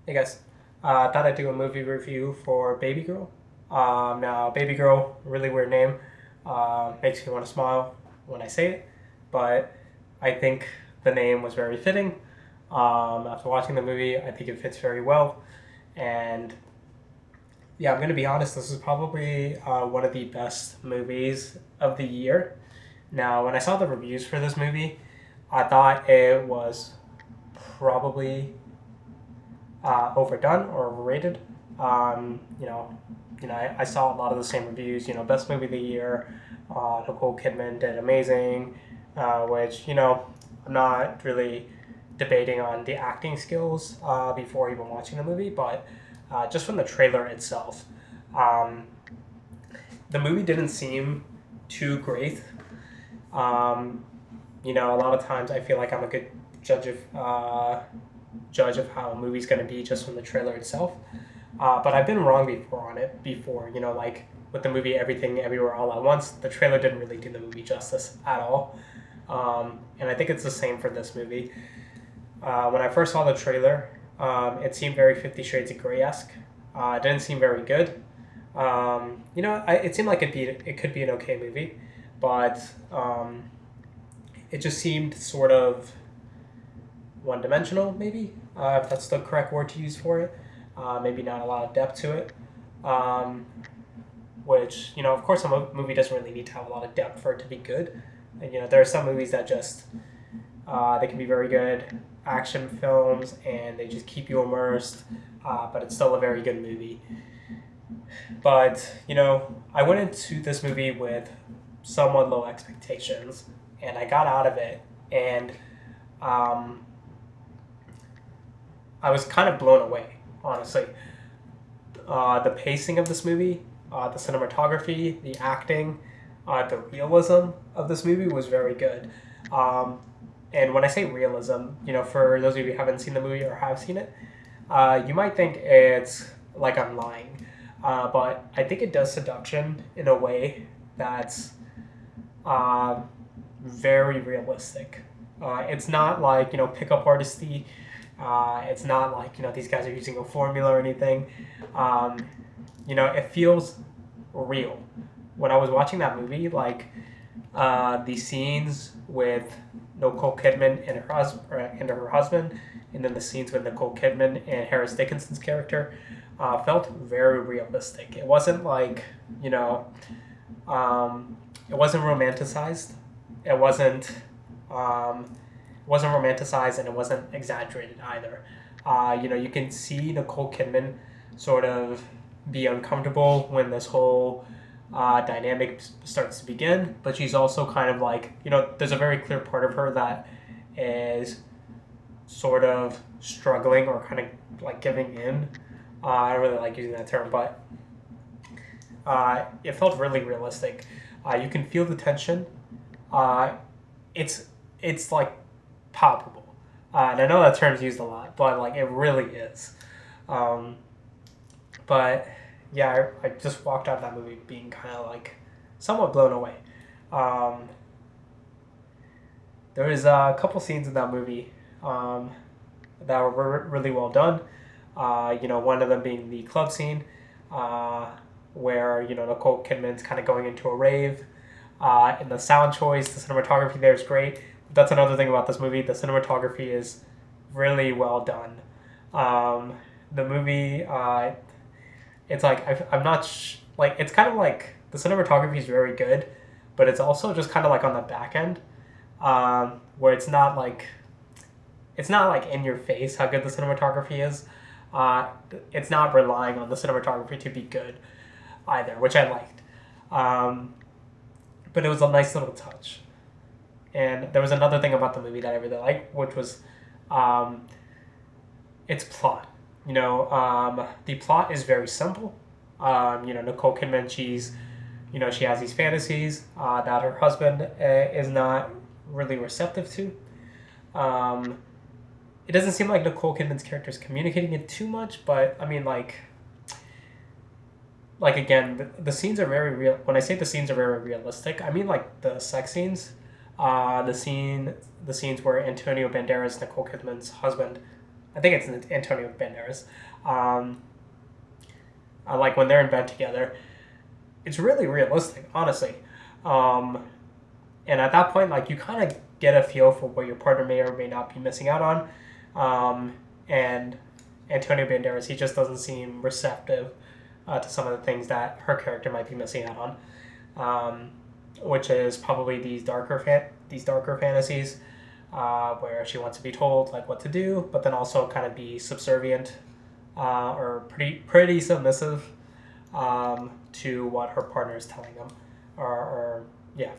Hey guys, I thought I'd do a movie review for Babygirl. Now, Babygirl, really weird name, makes me want to smile when I say it, but I think the name was very fitting. After watching the movie, I think it fits very well, and yeah, I'm gonna be honest. This is probably one of the best movies of the year. Now, when I saw the reviews for this movie, I thought it was probably overdone or overrated. You know, I saw a lot of the same reviews. Best movie of the year. Nicole Kidman did amazing, which I'm not really debating on the acting skills before even watching the movie, but just from the trailer itself, um, the movie didn't seem too great. Um, a lot of times I feel like I'm a good judge of how a movie's going to be just from the trailer itself. But I've been wrong before on it before. Like with the movie Everything Everywhere All at Once, the trailer didn't really do the movie justice at all. And I think it's the same for this movie. When I first saw the trailer, it seemed very Fifty Shades of Grey esque. It didn't seem very good. It seemed like it could be an okay movie, but it just seemed sort of one dimensional, maybe, if that's the correct word to use for it. Maybe not a lot of depth to it. Um, which, of course, a movie doesn't really need to have a lot of depth for it to be good. And, there are some movies that just, they can be very good action films and they just keep you immersed, but it's still a very good movie. But, I went into this movie with somewhat low expectations and I got out of it and um, I was kind of blown away, honestly. The pacing of this movie, the cinematography, the acting, the realism of this movie was very good. Um, and when I say realism, for those of you who haven't seen the movie or have seen it, you might think it's like I'm lying. But I think it does seduction in a way that's uh, very realistic. It's not like, pickup artisty. It's not like, these guys are using a formula or anything. Um, it feels real. When I was watching that movie, like the scenes with Nicole Kidman and her husband, and then the scenes with Nicole Kidman and Harris Dickinson's character, felt very realistic. It wasn't like you know, it wasn't romanticized. It wasn't um, wasn't romanticized and it wasn't exaggerated either. You can see Nicole Kidman sort of be uncomfortable when this whole dynamic starts to begin, but she's also kind of like, there's a very clear part of her that is sort of struggling or kind of like giving in. I don't really like using that term, but it felt really realistic. You can feel the tension. Uh, it's it's like palpable. And I know that term's used a lot, but like it really is. Um, but yeah, I just walked out of that movie being kind of like somewhat blown away. Um, there was a couple scenes in that movie um, that were really well done. One of them being the club scene, uh, where Nicole Kidman's kind of going into a rave. And the sound choice, the cinematography there is great. That's another thing about this movie. The cinematography is really well done. The movie, it's like I'm not like it's kind of like the cinematography is very good, but it's also just kind of like on the back end, where it's not like in your face how good the cinematography is. Uh, it's not relying on the cinematography to be good either, which I liked. Um, but it was a nice little touch. And there was another thing about the movie that I really liked, which was um, its plot. The plot is very simple. Nicole Kidman, she has these fantasies that her husband is not really receptive to. Um, it doesn't seem like Nicole Kidman's character is communicating it too much, but I mean, like again, the scenes are very real. When I say the scenes are very realistic, I mean like the sex scenes, the scenes where Antonio Banderas, Nicole Kidman's husband, I think it's Antonio Banderas. Um, I like when they're in bed together. It's really realistic, honestly. Um, and at that point, like you kind of get a feel for what your partner may or may not be missing out on. And Antonio Banderas, he just doesn't seem receptive to some of the things that her character might be missing out on, which is probably these darker fantasies where she wants to be told like what to do, but then also kind of be subservient or pretty submissive to what her partner is telling them, or yeah.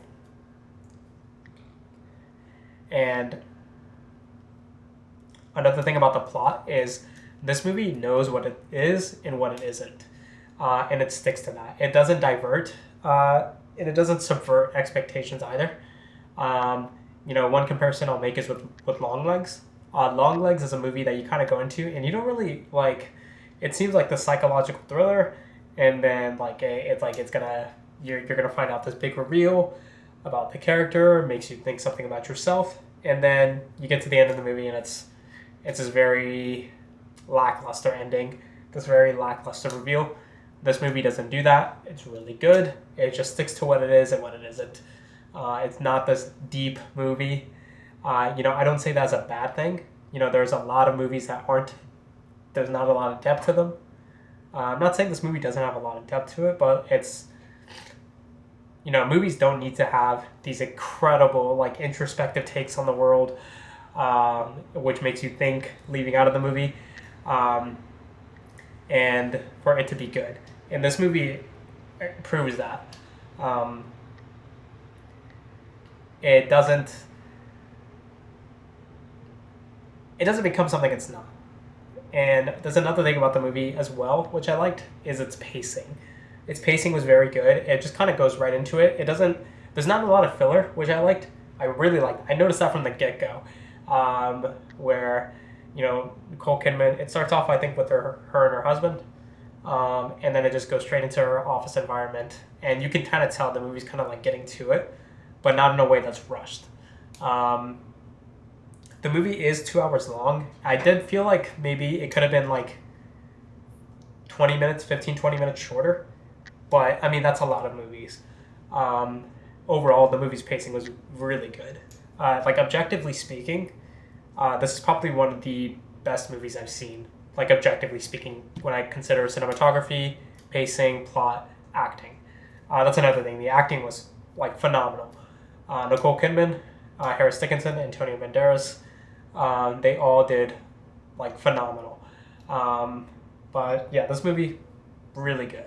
And another thing about the plot is this movie knows what it is and what it isn't, and it sticks to that. It doesn't divert, and it doesn't subvert expectations either. Um, one comparison I'll make is with Long Legs. Long Legs is a movie that you kind of go into and you don't really like. It seems like the psychological thriller, and then it's gonna you're gonna find out this big reveal about the character, makes you think something about yourself, and then you get to the end of the movie and it's this very lackluster ending, this very lackluster reveal. This movie doesn't do that. It's really good. It just sticks to what it is and what it isn't. It's not this deep movie. I don't say that's a bad thing. There's a lot of movies that aren't. There's not a lot of depth to them. I'm not saying this movie doesn't have a lot of depth to it, but it's. Movies don't need to have these incredible, like, introspective takes on the world, which makes you think leaving out of the movie, and for it to be good. And this movie proves that. It doesn't. It doesn't become something it's not. And there's another thing about the movie as well, which I liked, is its pacing. Its pacing was very good. It just kind of goes right into it. It doesn't. There's not a lot of filler, which I liked. I really liked. I noticed that from the get go, where Nicole Kidman. It starts off, I think, with her and her husband, and then it just goes straight into her office environment, and you can kind of tell the movie's kind of like getting to it, but not in a way that's rushed. The movie is 2 hours long. I did feel like maybe it could have been like 20 minutes, 15, 20 minutes shorter. But, I mean, that's a lot of movies. Overall, the movie's pacing was really good. Objectively speaking, this is probably one of the best movies I've seen. Like, objectively speaking, when I consider cinematography, pacing, plot, acting. That's another thing. The acting was, like, phenomenal. Nicole Kidman, Harris Dickinson, Antonio Banderas, they all did, like, phenomenal. But, yeah, this movie, really good.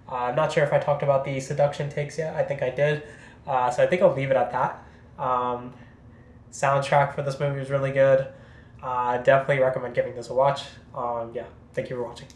I'm not sure if I talked about the seduction takes yet. I think I did. So I think I'll leave it at that. Soundtrack for this movie was really good. Definitely recommend giving this a watch. Yeah, thank you for watching.